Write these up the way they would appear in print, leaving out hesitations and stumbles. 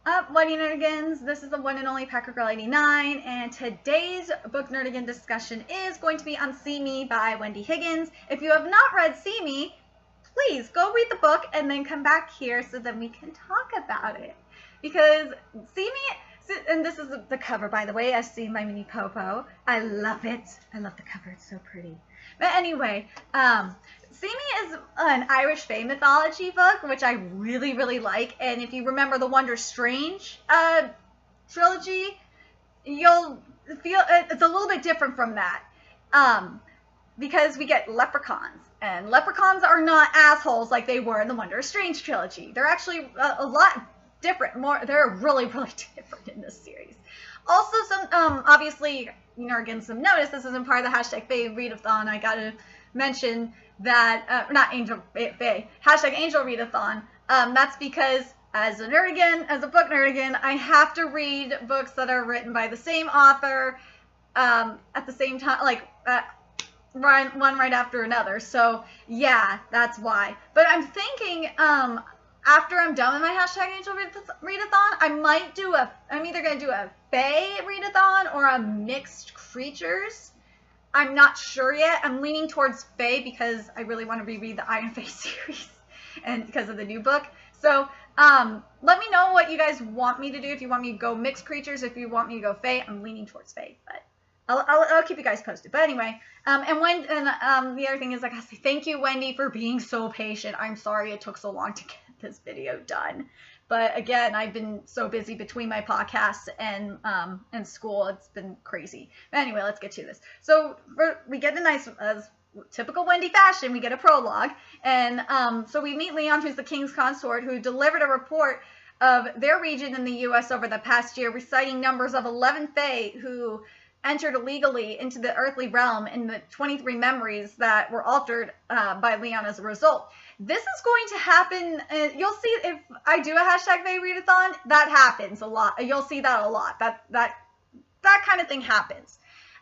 up, Wendy Nerdigans? This is the one and only Packer Girl 89, and today's book nerdigan discussion is going to be on See Me by Wendy Higgins. If you have not read See Me, please go read the book and then come back here so that we can talk about it. Because See Me, and this is the cover, by the way, as seen by Minnie Popo. I love it. I love the cover. It's so pretty. But anyway, See Me is an Irish Fae mythology book, which I really, really like. And if you remember the Wonder Strange trilogy, you'll feel it's a little bit different from that. Because we get leprechauns. And leprechauns are not assholes like they were in the Wonder Strange trilogy. They're actually a lot different. They're really, really different in this series. Also, obviously, again, some notice, this isn't part of the hashtag Fae Readathon. I gotta mention that, not Angel Fae, hashtag Angel Readathon. That's because as a nerdigan, as a book nerdigan, I have to read books that are written by the same author at the same time, like one right after another. So yeah, that's why. But I'm thinking, after I'm done with my hashtag Angel Readathon, I'm either going to do a Fae Readathon or a Mixed Creatures. I'm not sure yet. I'm leaning towards Fae because I really want to reread the Iron Fae series and because of the new book. So let me know what you guys want me to do. If you want me to go Mixed Creatures, if you want me to go Fae, I'm leaning towards Fae, but I'll keep you guys posted. But anyway, the other thing is, like, I say thank you, Wendy, for being so patient. I'm sorry it took so long to get this video done. But again, I've been so busy between my podcasts and school. It's been crazy. But anyway, let's get to this. So we get a nice, as typical Wendy fashion, we get a prologue. And so we meet Leon, who's the king's consort, who delivered a report of their region in the U.S. over the past year, reciting numbers of 11 Fae who entered illegally into the earthly realm in the 23 memories that were altered by Leon as a result. This is going to happen. You'll see if I do a hashtag Fae Readathon, that happens a lot. You'll see that a lot. That kind of thing happens.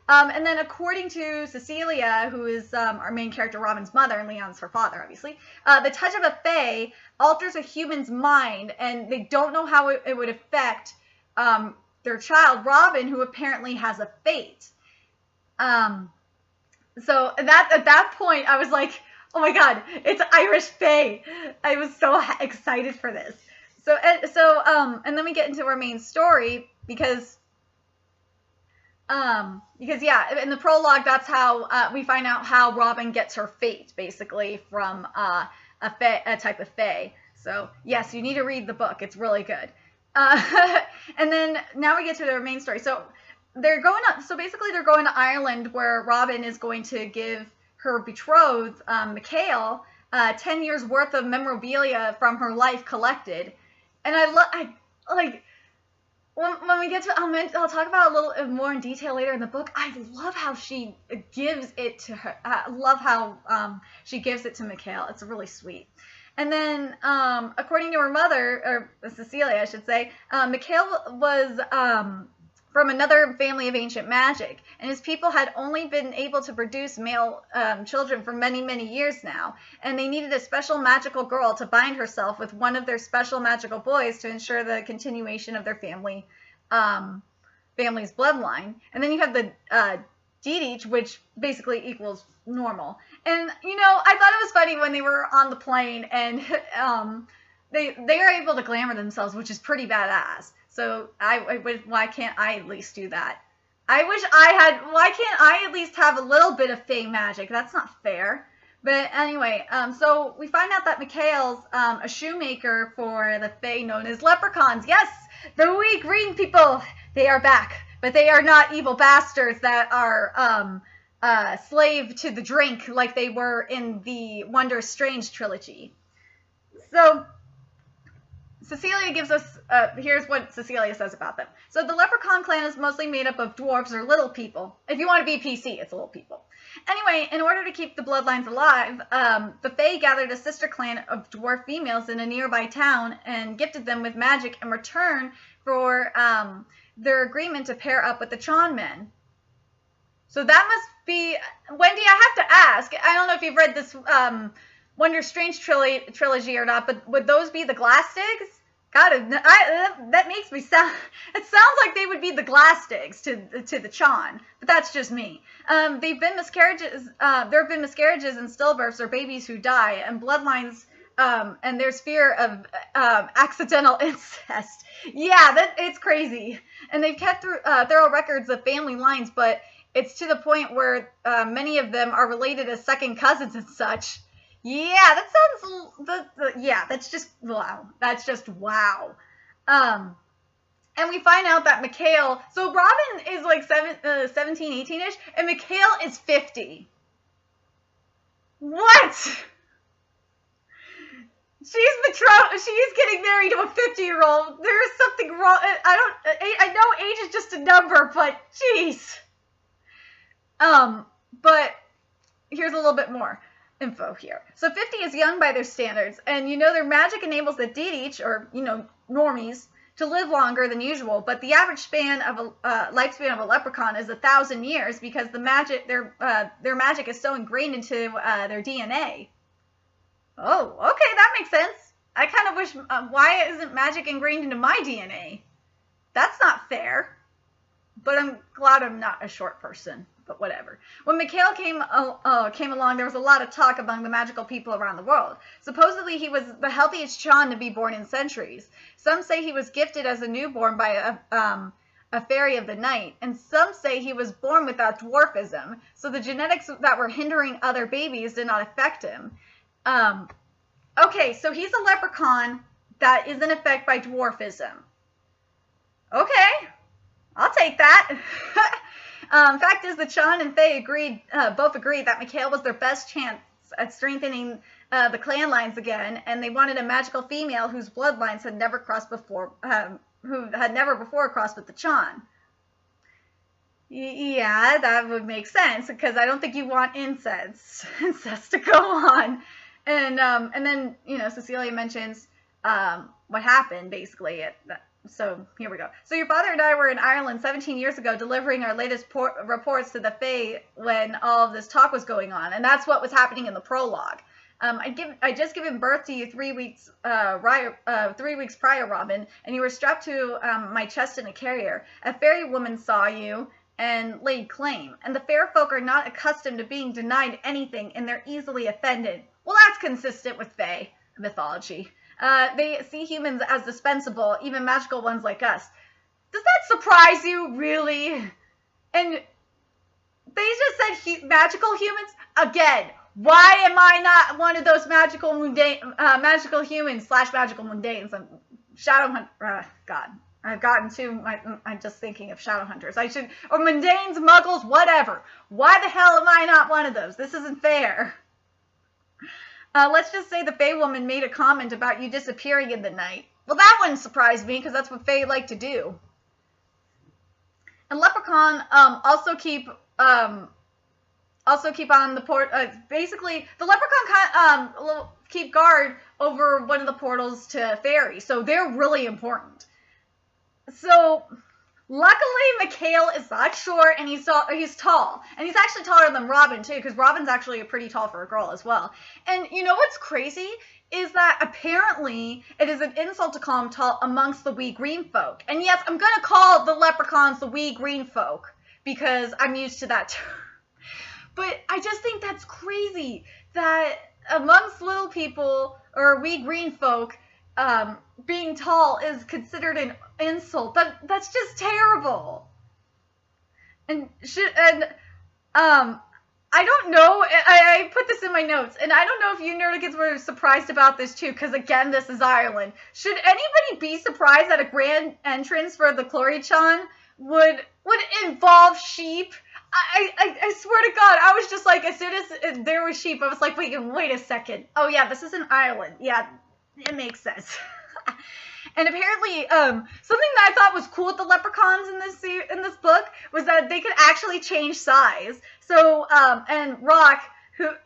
And then according to Cecilia, who is our main character, Robin's mother, and Leon's her father, obviously, the touch of a Fae alters a human's mind, and they don't know how it would affect their child, Robin, who apparently has a fate. So at that point, I was like, oh my God, it's Irish Fae. I was so excited for this. And then we get into our main story because yeah, in the prologue, that's how we find out how Robin gets her fate, basically, from a type of Fae. So yes, you need to read the book. It's really good. And then now we get to their main story. So basically they're going to Ireland, where Robin is going to give her betrothed, Mikhail, 10 years worth of memorabilia from her life collected. And when we get to, I'll talk about it a little more in detail later in the book. I love how she gives it to her. I love how she gives it to Mikhail. It's really sweet. And then, according to her mother, or Cecilia, I should say, Mikhail was from another family of ancient magic, and his people had only been able to produce male children for many, many years now, and they needed a special magical girl to bind herself with one of their special magical boys to ensure the continuation of their family's bloodline. And then you have the Didich, which basically equals normal. And, I thought it was funny when they were on the plane and they are able to glamour themselves, which is pretty badass. So why can't I at least do that? Why can't I at least have a little bit of Fae magic? That's not fair. But anyway, so we find out that Mikhail's a shoemaker for the Fae known as leprechauns. Yes, the wee green people, they are back. But they are not evil bastards that are slave to the drink like they were in the Wonder Strange trilogy. So Cecilia gives us, here's what Cecilia says about them. So the Leprechaun Clan is mostly made up of dwarves or little people. If you want to be PC, it's little people. Anyway, in order to keep the bloodlines alive, the Fae gathered a sister clan of dwarf females in a nearby town and gifted them with magic in return for their agreement to pair up with the Chon men. So that must be, Wendy, I have to ask, I don't know if you've read this Wonder Strange trilogy or not, but would those be the Glastigs? that makes me sound, it sounds like they would be the glass sticks to the Chan, but that's just me. There have been miscarriages and stillbirths or babies who die, and bloodlines, and there's fear of accidental incest. Yeah, it's crazy. And they've kept thorough records of family lines, but it's to the point where many of them are related as second cousins and such. Yeah, that sounds, yeah, that's just, wow. That's just, wow. And we find out that Mikhail, so Robin is like 17, 18-ish, and Mikhail is 50. What? She's getting married to a 50-year-old. There is something wrong. I know age is just a number, but jeez. But here's a little bit more info here. So 50 is young by their standards, and their magic enables the deities, or normies, to live longer than usual. But the average lifespan of a leprechaun is 1,000 years because their magic is so ingrained into their DNA. Oh, okay, that makes sense. I kind of wish, why isn't magic ingrained into my DNA? That's not fair. But I'm glad I'm not a short person. But whatever. When Mikhail came along, there was a lot of talk among the magical people around the world. Supposedly, he was the healthiest Chan to be born in centuries. Some say he was gifted as a newborn by a fairy of the night, and some say he was born without dwarfism, so the genetics that were hindering other babies did not affect him. Okay, so he's a leprechaun that is in effect by dwarfism. Okay, I'll take that. Fact is, the Chan and Fae both agreed that Mikhail was their best chance at strengthening the clan lines again, and they wanted a magical female whose bloodlines had never crossed before, who had never before crossed with the Chan. Yeah, that would make sense, because I don't think you want incest to go on. And then, Cecilia mentions what happened, basically. So here we go. So your father and I were in Ireland 17 years ago delivering our latest reports to the Fae when all of this talk was going on. And that's what was happening in the prologue. I just given birth to you 3 weeks prior, Robin, and you were strapped to my chest in a carrier. A fairy woman saw you and laid claim. And the fair folk are not accustomed to being denied anything, and they're easily offended. Well, that's consistent with Fae mythology. They see humans as dispensable, even magical ones like us. Does that surprise you, really? And they just said magical humans? Again, why am I not one of those magical humans / magical mundanes? God, I've gotten too, I'm just thinking of shadow hunters. Or mundanes, muggles, whatever. Why the hell am I not one of those? This isn't fair. Let's just say the Fae woman made a comment about you disappearing in the night. Well, that wouldn't surprise me, because that's what Fae like to do. And Leprechaun also keep on the port. Basically, the Leprechaun keep guard over one of the portals to Fairy, so they're really important. So luckily, Mikhail is not short, and he's tall. And he's actually taller than Robin, too, because Robin's actually pretty tall for a girl as well. And you know what's crazy? Is that apparently it is an insult to call him tall amongst the wee green folk. And yes, I'm going to call the leprechauns the wee green folk, because I'm used to that term. But I just think that's crazy, that amongst little people, or wee green folk, being tall is considered an insult. That's just terrible. And I don't know. I put this in my notes, and I don't know if you nerdigans were surprised about this too, because again, this is Ireland. Should anybody be surprised that a grand entrance for the Leprechaun would involve sheep? I swear to God, I was just like, as soon as there was sheep, I was like, wait a second. Oh yeah, this is in Ireland. Yeah, it makes sense. And apparently, something that I thought was cool with the leprechauns in this book was that they could actually change size. So, and Rock,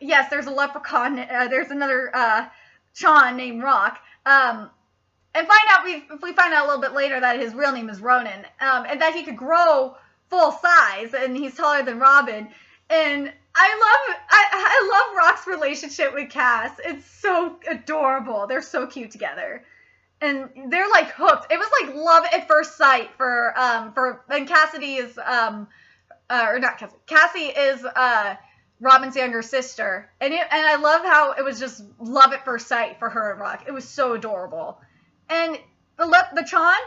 yes, there's a leprechaun. There's another Chan named Rock. And we find out a little bit later that his real name is Ronan, and that he could grow full size, and he's taller than Robin. And I love Rock's relationship with Cass. It's so adorable. They're so cute together. and they're like hooked. It was like love at first sight for and Cassidy is or not Cassidy. Cassie is Robin's younger sister, and I love how it was just love at first sight for her and Rock. It was so adorable, and the Chon,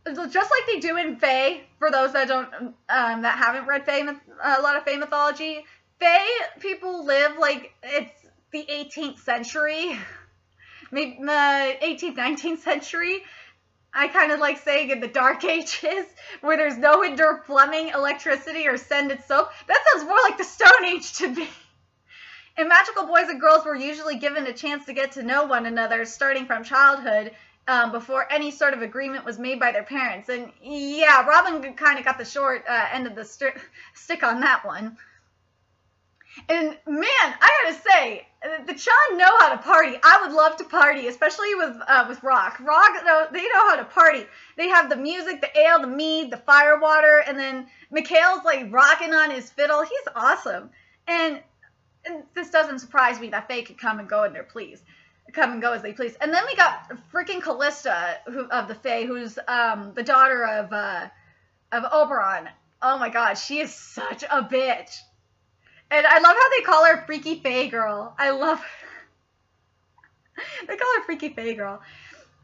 just like they do in Fae. For those that don't that haven't read Fae, a lot of Fae mythology, Fae people live like it's the 18th century, maybe the 18th, 19th century. I kind of like saying in the Dark Ages, where there's no indoor plumbing, electricity, or scented soap. That sounds more like the Stone Age to me. And magical boys and girls were usually given a chance to get to know one another, starting from childhood, before any sort of agreement was made by their parents. And yeah, Robin kind of got the short end of the stick on that one. And man, I gotta say, the Chon know how to party. I would love to party, especially with Rock. They know how to party. They have the music, the ale, the mead, the fire water, and then Mikhail's like rocking on his fiddle. He's awesome. And this doesn't surprise me that Fae could come and go as they please. And then we got freaking Callista of the Fae, who's the daughter of Oberon. Oh my god, she is such a bitch. And I love how they call her Freaky Fae Girl. I love her. They call her Freaky Fae Girl.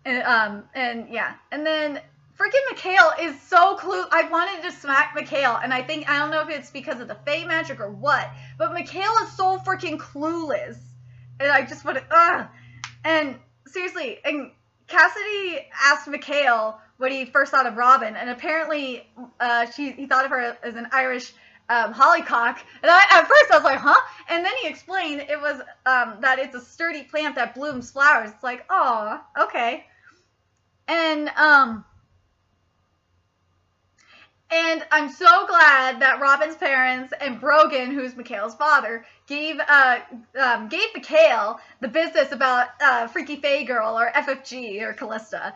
And yeah. And then freaking Mikhail is so I wanted to smack Mikhail, and I don't know if it's because of the Fae magic or what, but Mikhail is so freaking clueless. And I just want to, And seriously, and Cassidy asked Mikhail what he first thought of Robin, and apparently he thought of her as an Irish hollyhock, and at first I was like, huh? And then he explained it was that it's a sturdy plant that blooms flowers. It's like, oh, okay. And I'm so glad that Robin's parents and Brogan, who's Mikhail's father, gave Mikhail the business about Freaky Fae Girl, or FFG, or Callista.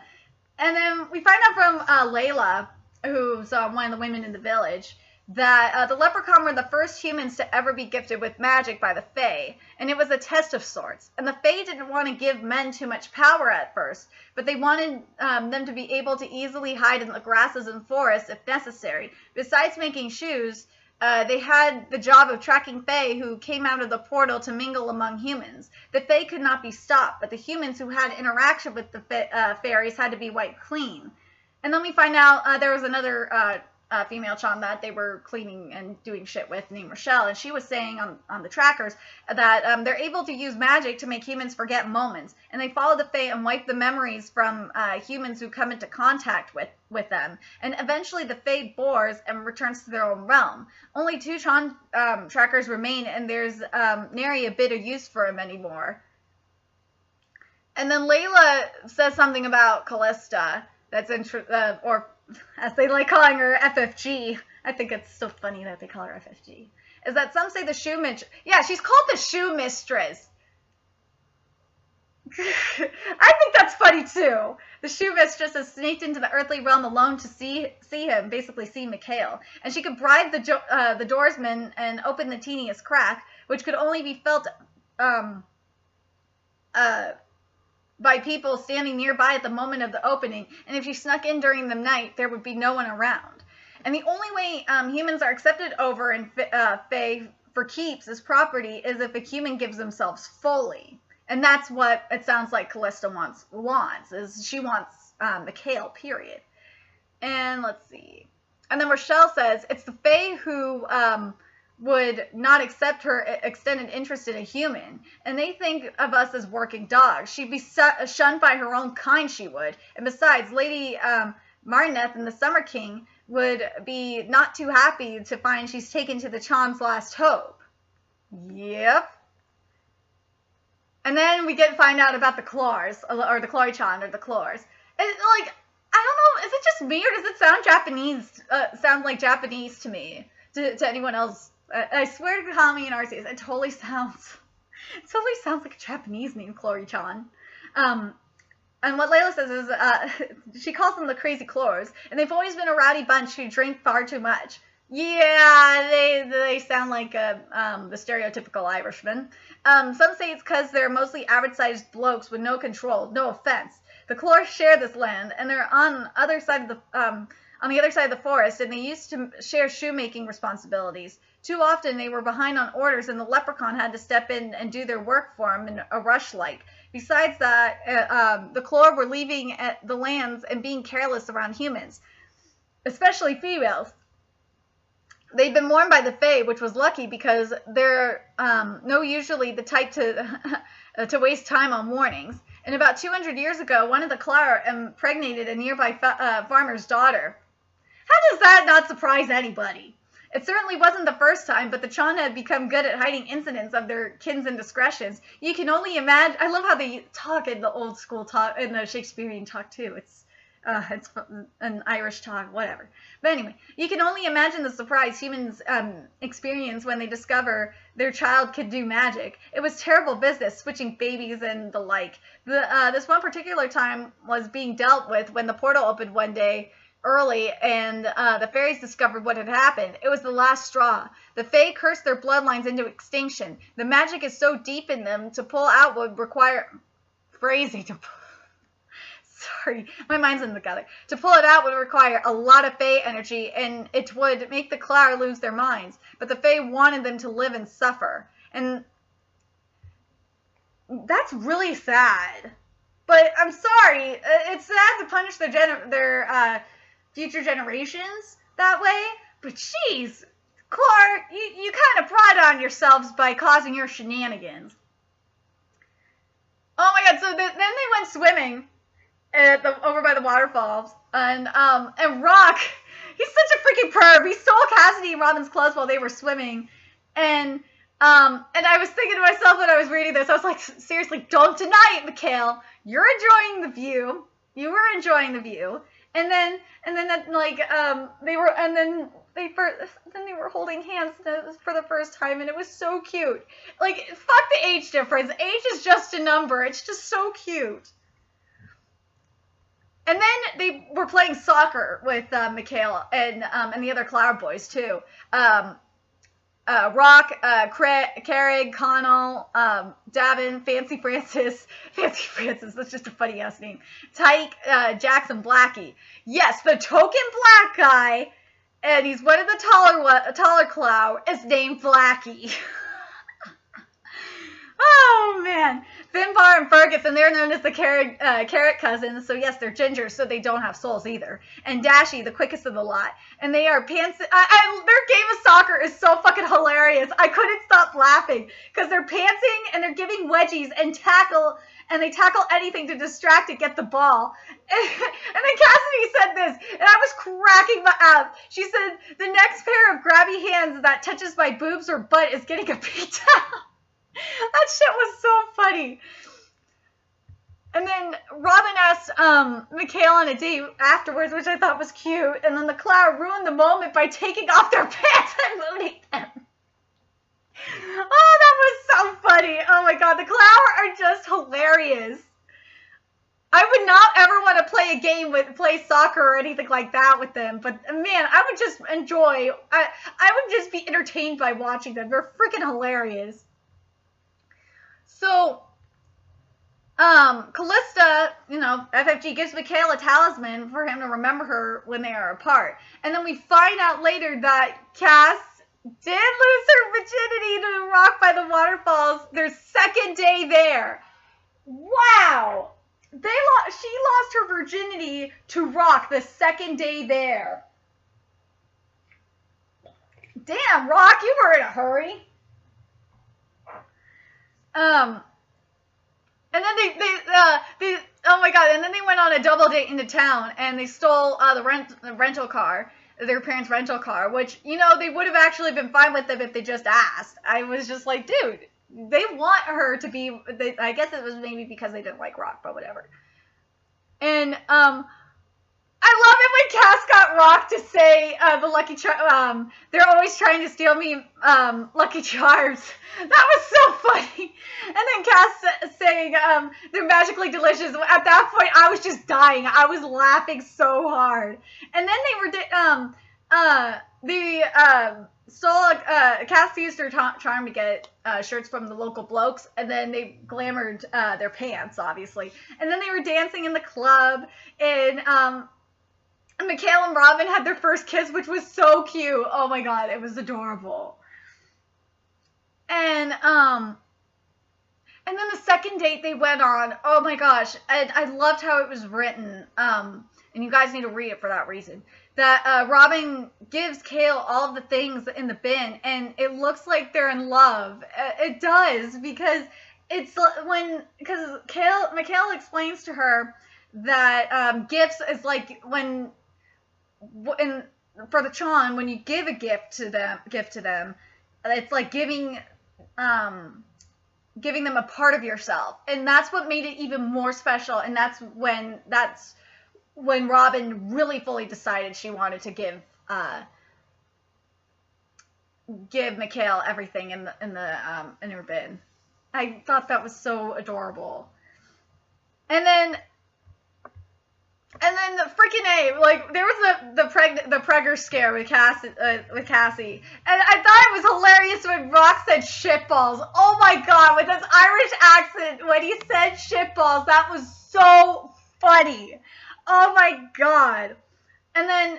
And then we find out from Layla, who's one of the women in the village, that the Leprechaun were the first humans to ever be gifted with magic by the Fae, and it was a test of sorts. And the Fae didn't want to give men too much power at first, but they wanted them to be able to easily hide in the grasses and forests if necessary. Besides making shoes, they had the job of tracking Fae who came out of the portal to mingle among humans. The Fae could not be stopped, but the humans who had interaction with the fairies had to be wiped clean. And then we find out there was another female Chon that they were cleaning and doing shit with, named Rochelle, and she was saying on the trackers that they're able to use magic to make humans forget moments, and they follow the Fae and wipe the memories from humans who come into contact with them, and eventually the Fae bores and returns to their own realm. Only 2 Chon trackers remain, and there's nary a bit of use for them anymore. And then Layla says something about Callista that's or as they like calling her FFG. I think it's so funny that they call her FFG. Is that some say the shoe mistress. Yeah, she's called the shoe mistress. I think that's funny too. The shoe mistress has sneaked into the earthly realm alone to see him, basically see Mikhail. And she could bribe the doorsman and open the teeniest crack, which could only be felt by people standing nearby at the moment of the opening, and if she snuck in during the night, there would be no one around. And the only way humans are accepted over in Fae for keeps as property is if a human gives themselves fully. And that's what it sounds like Callista wants is she wants Mikhail, period. And let's see. And then Rochelle says, it's the Fae who would not accept her extended interest in a human, and they think of us as working dogs. She'd be shunned by her own kind, she would. And besides, Lady Martineth and the Summer King would be not too happy to find she's taken to the Chon's last hope. Yep. And then we find out about the Claws, or the Chlorichan, or the Claws. And like, I don't know, is it just me, or does it sound Japanese, sound like Japanese to me, to anyone else? I swear to Kami and Arceus, it totally sounds like a Japanese name, Chlorichan. And what Layla says is, she calls them the Crazy Claws, and they've always been a rowdy bunch who drink far too much. Yeah, they sound like the stereotypical Irishman. Some say it's because they're mostly average-sized blokes with no control, no offense. The Clore share this land, and they're on the other side of the forest, and they used to share shoemaking responsibilities. Too often they were behind on orders, and the Leprechaun had to step in and do their work for them in a rush like. Besides that, the Clore were leaving the lands and being careless around humans, especially females. They'd been warned by the Fae, which was lucky because they're usually the type to waste time on warnings. And about 200 years ago, one of the Clara impregnated a nearby farmer's daughter. How does that not surprise anybody? It certainly wasn't the first time, but the Chon had become good at hiding incidents of their kin's indiscretions. You can only imagine. I love how they talk in the old school talk, in the Shakespearean talk too. It's an Irish talk, whatever. But anyway, you can only imagine the surprise humans experience when they discover their child could do magic. It was terrible business, switching babies and the like. This one particular time was being dealt with when the portal opened one day early, and the fairies discovered what had happened. It was the last straw. The Fae cursed their bloodlines into extinction. The magic is so deep in them, to pull out would require... Sorry, my mind's in the gutter. To pull it out would require a lot of Fae energy, and it would make the Clara lose their minds. But the Fae wanted them to live and suffer. And that's really sad. But I'm sorry, it's sad to punish their future generations that way. But jeez, Clark, you kind of brought on yourselves by causing your shenanigans. Oh my god, so then they went swimming over by the waterfalls, and Rock, he's such a freaking perv. He stole Cassidy and Robin's clothes while they were swimming, and I was thinking to myself when I was reading this, I was like, seriously, don't deny it, Mikhail. You're enjoying the view. You were enjoying the view, and then they were holding hands for the first time, and it was so cute. Like, fuck the age difference. Age is just a number. It's just so cute. And then they were playing soccer with Mikhail and the other Clara boys too. Rock, Carrig, Connell, Davin, Fancy Francis, that's just a funny ass name. Tyke, Jackson, Blackie. Yes, the token black guy, and he's one of the taller Clow, is named Blackie. Oh man, Finbar and Ferguson, they're known as the carrot cousins, so yes, they're gingers, so they don't have souls either. And Dashy, the quickest of the lot. And they are pants. Their game of soccer is so fucking hilarious. I couldn't stop laughing because they're pantsing and they're giving wedgies and they tackle anything to distract and get the ball. And then Cassidy said this, and I was cracking up. She said, the next pair of grabby hands that touches my boobs or butt is getting a beat down. That shit was so funny. And then Robin asked Mikhail on a date afterwards, which I thought was cute. And then the Cloud ruined the moment by taking off their pants and moving them. Oh, that was so funny. Oh my god, the Cloud are just hilarious. I would not ever want to play soccer or anything like that with them. But man, I would just enjoy. I would just be entertained by watching them. They're freaking hilarious. So, Callista, FFG gives Mikhail a talisman for him to remember her when they are apart. And then we find out later that Cass did lose her virginity to Rock by the waterfalls their second day there. Wow! She lost her virginity to Rock the second day there. Damn, Rock, you were in a hurry. And then they oh my god, and then they went on a double date into town, and they stole the rental car, their parents' rental car, which, they would have actually been fine with them if they just asked. I was just like, dude, they want her to be, I guess it was maybe because they didn't like Rock, but whatever. And, I love it when Cass got Rock to say the Lucky Charms. They're always trying to steal me Lucky Charms. That was so funny. And then Cass saying they're magically delicious. At that point, I was just dying. I was laughing so hard. And then they were Cass used her charm to get shirts from the local blokes, and then they glamored their pants, obviously. And then they were dancing in the club, and Mikhail and Robin had their first kiss, which was so cute. Oh my god, it was adorable. And then the second date they went on, oh my gosh, and I loved how it was written. And you guys need to read it for that reason. That Robin gives Kale all of the things in the bin, and it looks like they're in love. It does, because Mikhail explains to her that gifts is like for the Chon, when you give a gift to them, it's like giving them a part of yourself, and that's what made it even more special. And that's when Robin really fully decided she wanted to give Mikhail everything in her bin. I thought that was so adorable. And then the freaking A, like, there was the pregger scare with Cassie, and I thought it was hilarious when Rock said shitballs. Oh my god, with his Irish accent, when he said shitballs, that was so funny. Oh my god. And then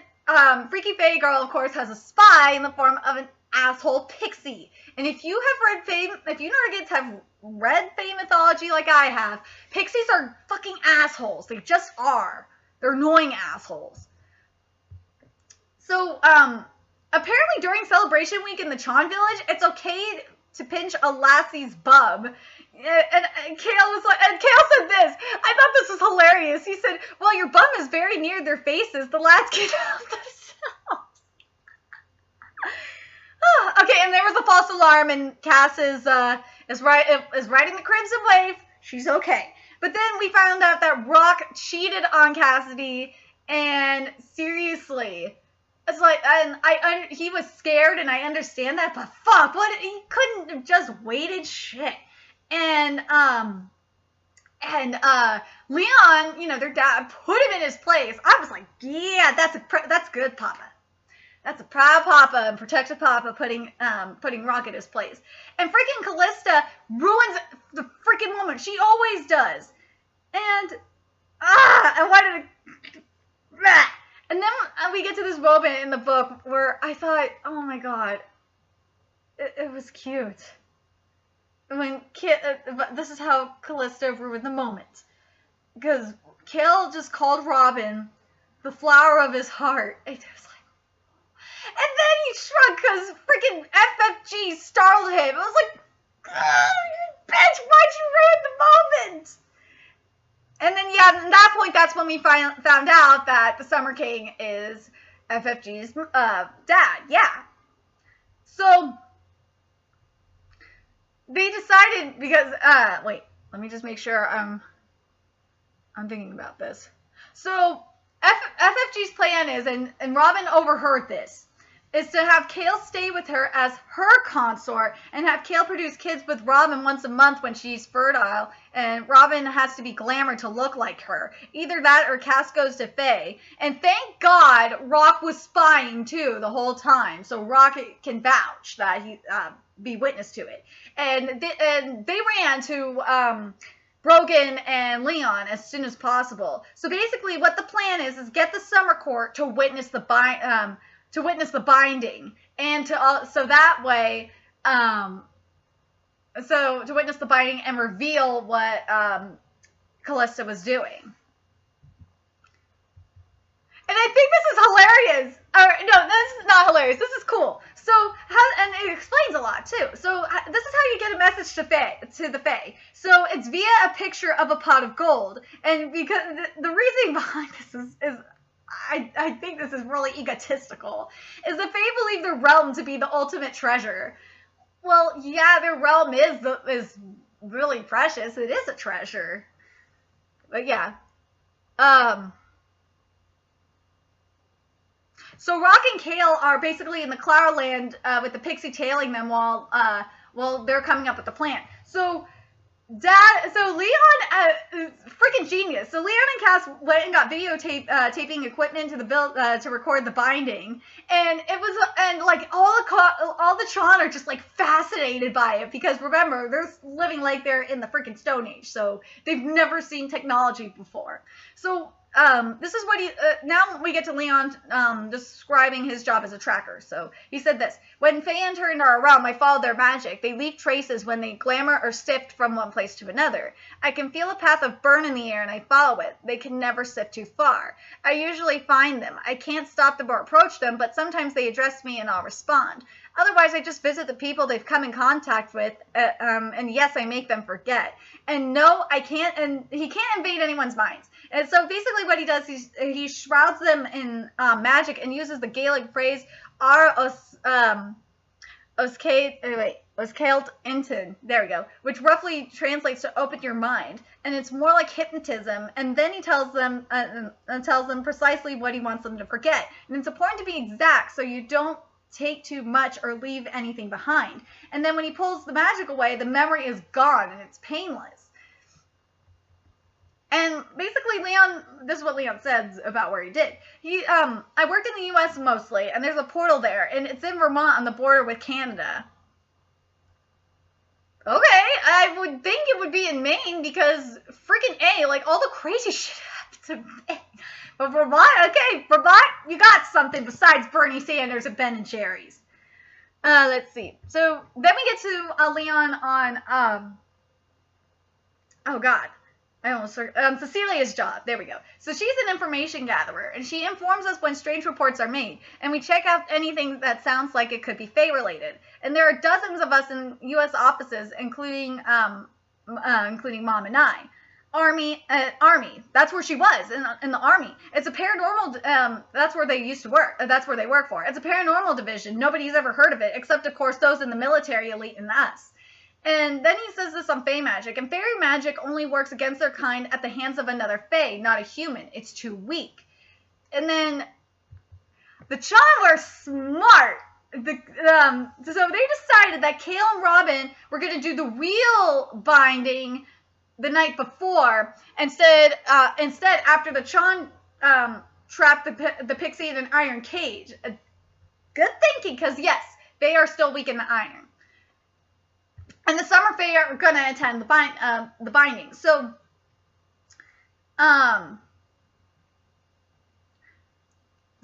Freaky Fae Girl, of course, has a spy in the form of an asshole pixie. And if you Nerdigates have read Fae mythology like I have, pixies are fucking assholes. They just are. They're annoying assholes. So, apparently during Celebration Week in the Chon Village, it's okay to pinch a lassie's bum. And Kale said this. I thought this was hilarious. He said, well, your bum is very near their faces. The lads can help themselves. Okay, and there was a false alarm, and Cass is riding the Crimson Wave. She's okay. But then we found out that Rock cheated on Cassidy, and seriously, it's like, and he was scared, and I understand that, but fuck, he couldn't have just waited, shit. And Leon, their dad put him in his place. I was like, yeah, that's good, Papa. That's a proud Papa and protective Papa putting Rock in his place. And freaking Callista ruins the freaking moment. She always does. And I wanted to. And then we get to this moment in the book where I thought, oh my god, it was cute. This is how Callista ruined the moment. Because Kale just called Robin the flower of his heart. It was like, and then he shrunk because freaking FFG startled him. I was like, bitch, why'd you ruin the moment? And then, yeah, at that point, that's when we found out that the Summer King is FFG's dad. Yeah. So they decided, because, wait, let me just make sure I'm thinking about this. So FFG's plan is, and Robin overheard this, is to have Kale stay with her as her consort and have Kale produce kids with Robin once a month when she's fertile, and Robin has to be glamored to look like her. Either that or Cass goes to Fae. And thank God Rock was spying too the whole time, so Rock can vouch that he be witness to it. And they ran to Brogan and Leon as soon as possible. So basically what the plan is get the Summer Court to witness the binding, and so that way, so to witness the binding and reveal what Callista was doing. And I think this is hilarious. No, this is not hilarious. This is cool. So, and it explains a lot too. So this is how you get a message to the Fae. So it's via a picture of a pot of gold, and because the reasoning behind this is I think this is really egotistical, is the Fae believe their realm to be the ultimate treasure. Well, yeah, their realm is really precious. It is a treasure. But yeah. So Rock and Kale are basically in the Cloudland with the pixie tailing them while they're coming up with the plan. So So Leon is freaking genius. So Leon and Cass went and got taping equipment to the to record the binding, and it was like all the Tron are just like fascinated by it because remember they're living like they're in the freaking Stone Age, so they've never seen technology before. So this is what he, now we get to Leon describing his job as a tracker. So he said this: when Fae enter into our realm, I follow their magic. They leave traces when they glamour or sift from one place to another. I can feel a path of burn in the air and I follow it. They can never sift too far. I usually find them. I can't stop them or approach them, but sometimes they address me and I'll respond. Otherwise, I just visit the people they've come in contact with, and yes, I make them forget. And no, I can't, and he can't invade anyone's minds. And so basically what he does, he shrouds them in magic and uses the Gaelic phrase Oskelt Intin, there we go, which roughly translates to open your mind. And it's more like hypnotism. And then he tells them precisely what he wants them to forget. And it's important to be exact so you don't take too much or leave anything behind. And then when he pulls the magic away, the memory is gone and it's painless. And basically, Leon, this is what Leon says about where he did. I worked in the U.S. mostly, and there's a portal there, and it's in Vermont on the border with Canada. Okay, I would think it would be in Maine because freaking A, like all the crazy shit happens in Maine. But Vermont, okay, Vermont, you got something besides Bernie Sanders and Ben and Jerry's. Let's see. So then we get to Leon on, oh God. I almost Cecilia's job. There we go. So she's an information gatherer, and she informs us when strange reports are made, and we check out anything that sounds like it could be Fae related. And there are dozens of us in U.S. offices, including Mom and I. Army. That's where she was in the Army. It's a paranormal. That's where they used to work. That's where they work for. It's a paranormal division. Nobody's ever heard of it, except of course those in the military elite and us. And then he says this on Fae magic. And fairy magic only works against their kind at the hands of another Fae, not a human. It's too weak. And then the Chon were smart. So they decided that Kale and Robin were going to do the real binding the night before. Instead, after the Chon trapped the pixie in an iron cage. Good thinking, because yes, they are still weak in the iron. And the Summer Fae are going to attend the binding. So,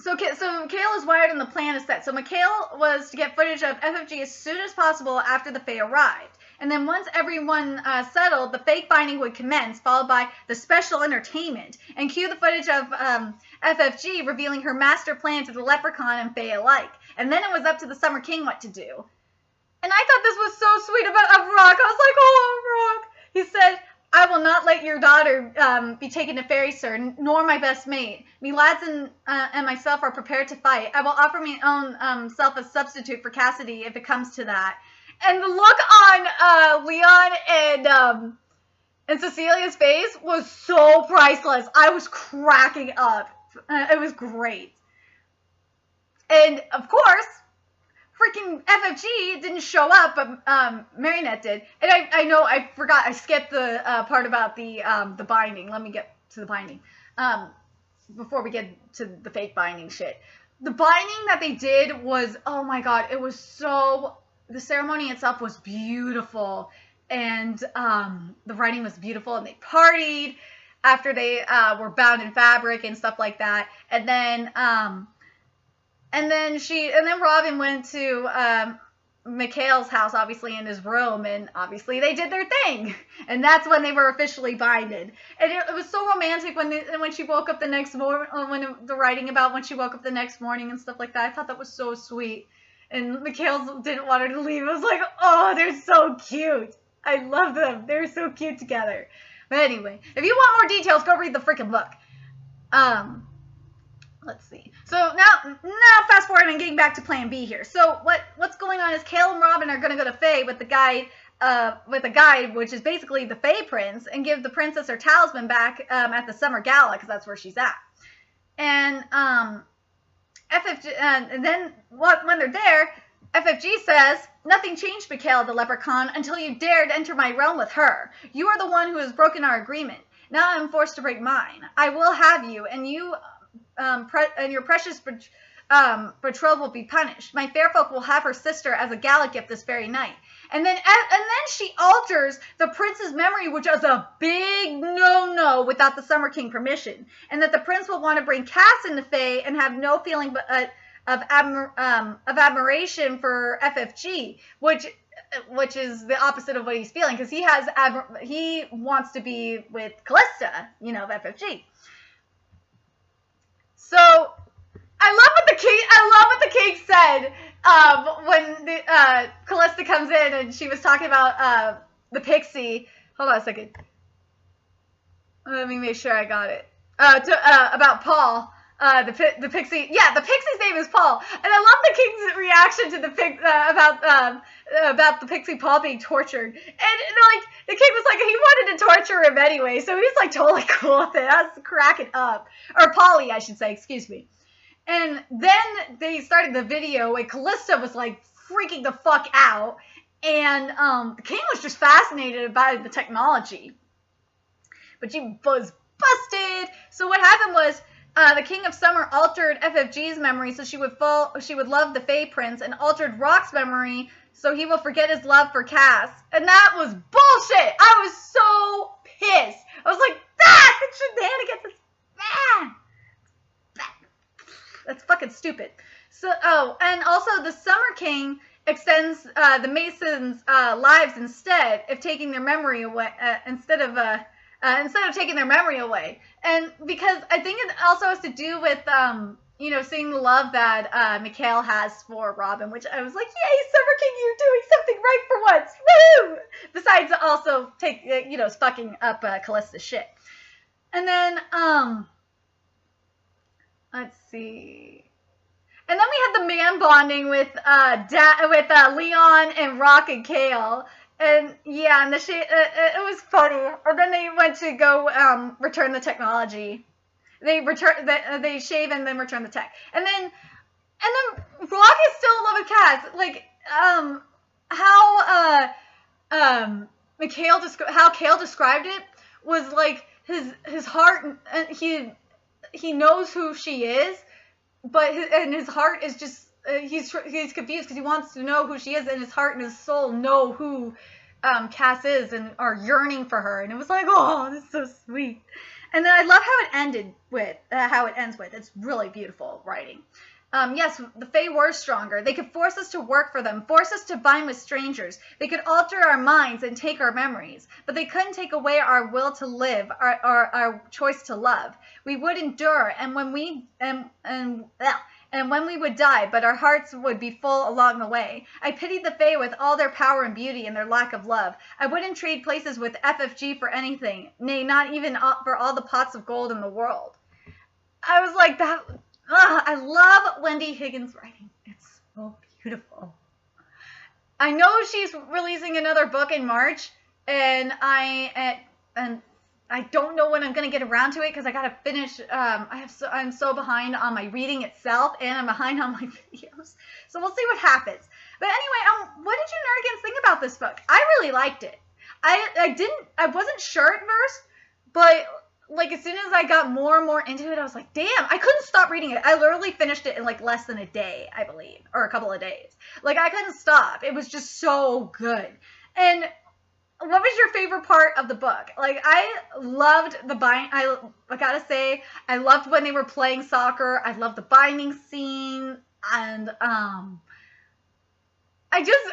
So Mikhail is wired and the plan is set. So Mikhail was to get footage of FFG as soon as possible after the Fae arrived. And then once everyone settled, the fake binding would commence, followed by the special entertainment. And cue the footage of FFG revealing her master plan to the Leprechaun and Fae alike. And then it was up to the Summer King what to do. And I thought this was so sweet of Rock. I was like, oh, Rock. He said, I will not let your daughter be taken to Fairy, sir, nor my best mate. Me lads and myself are prepared to fight. I will offer my own self as substitute for Cassidy if it comes to that. And the look on Leon and Cecilia's face was so priceless. I was cracking up. It was great. And, of course, freaking FFG didn't show up, but Marinette did. And I know I forgot. I skipped the part about the binding. Let me get to the binding before we get to the fake binding shit. The binding that they did was, oh my god, it was so. The ceremony itself was beautiful, and the writing was beautiful, and they partied after they were bound in fabric and stuff like that, and then. And then Robin went to Mikhail's house, obviously in his room, and obviously they did their thing, and that's when they were officially binded. And it was so romantic when she woke up the next morning, when the writing about when she woke up the next morning and stuff like that. I thought that was so sweet. And Mikhail didn't want her to leave. I was like, oh, they're so cute. I love them. They're so cute together. But anyway, if you want more details, go read the freaking book. Let's see. So now fast forward and getting back to Plan B here. So what's going on is Kale and Robin are going to go to Fae with the guide, which is basically the Fae Prince, and give the princess her talisman back at the Summer Gala because that's where she's at. And FFG, and then when they're there, FFG says, nothing changed, Mikhail the Leprechaun, until you dared enter my realm with her. You are the one who has broken our agreement. Now I am forced to break mine. I will have you, and you and your precious betrothed will be punished. My fair folk will have her sister as a gala gift this very night. And then she alters the prince's memory, which is a big no-no without the Summer King permission. And that the prince will want to bring Cass into Fae and have no feeling but of admiration for FFG, which is the opposite of what he's feeling, because he wants to be with Callista, you know, of FFG. So I love what the king said when the Callista comes in and she was talking about the pixie. Hold on a second. Let me make sure I got it. About Paul. The pixie, yeah, the pixie's name is Paul, and I love the king's reaction to the about the pixie Paul being tortured, and like the king was like, he wanted to torture him anyway, so he was like totally cool with it. I was cracking up, or Polly, I should say, excuse me. And then they started the video, and Callista was like freaking the fuck out, and the king was just fascinated by the technology, but she was busted. So what happened was, the King of Summer altered FFG's memory so she would love the Fae Prince, and altered Rock's memory so he will forget his love for Cass. And that was bullshit. I was so pissed. I was like, that shenanigans is that's fucking stupid. So, and also the Summer King extends the Masons' lives instead of taking their memory away, instead of taking their memory away. And because I think it also has to do with, you know, seeing the love that Mikhail has for Robin, which I was like, yay, Summer King, you're doing something right for once. Woo! Besides also you know, fucking up Callista's shit. And then, let's see. And then we had the man bonding with Leon and Rock and Kale. And yeah, and it was funny. And then they went to go return the technology. They shave and then return the tech. And then Rock is still in love with Cass. Like how Kale described it was like his heart. He knows who she is, but his heart is just. He's confused because he wants to know who she is, and his heart and his soul know who Cass is and are yearning for her. And it was like, oh, this is so sweet. And then I love how it ends with. It's really beautiful writing. Yes, the Fae were stronger. They could force us to work for them, force us to bind with strangers. They could alter our minds and take our memories, but they couldn't take away our will to live, our choice to love. We would endure, and when we would die, but our hearts would be full along the way. I pitied the Fae with all their power and beauty and their lack of love. I wouldn't trade places with FFG for anything, nay, not even for all the pots of gold in the world. I was like, that. I love Wendy Higgins' writing. It's so beautiful. I know she's releasing another book in March, and I don't know when I'm gonna get around to it because I gotta finish. I'm so behind on my reading itself, and I'm behind on my videos. So we'll see what happens. But anyway, what did you Nerdigans think about this book? I really liked it. I wasn't sure at first, but like as soon as I got more and more into it, I was like, damn, I couldn't stop reading it. I literally finished it in like less than a day, I believe, or a couple of days. Like I couldn't stop. It was just so good. And what was your favorite part of the book? Like, I loved the I gotta say, I loved when they were playing soccer. I loved the binding scene, and I just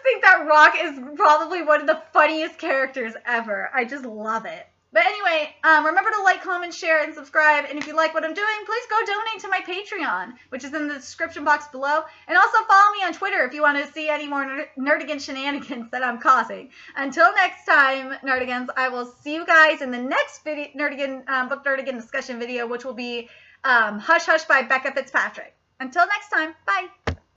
think that Rock is probably one of the funniest characters ever. I just love it. But anyway, remember to like, comment, share, and subscribe. And if you like what I'm doing, please go donate to my Patreon, which is in the description box below. And also follow me on Twitter if you want to see any more Nerdigan shenanigans that I'm causing. Until next time, Nerdigans, I will see you guys in the next video, book Nerdigan discussion video, which will be Hush Hush by Becca Fitzpatrick. Until next time, bye.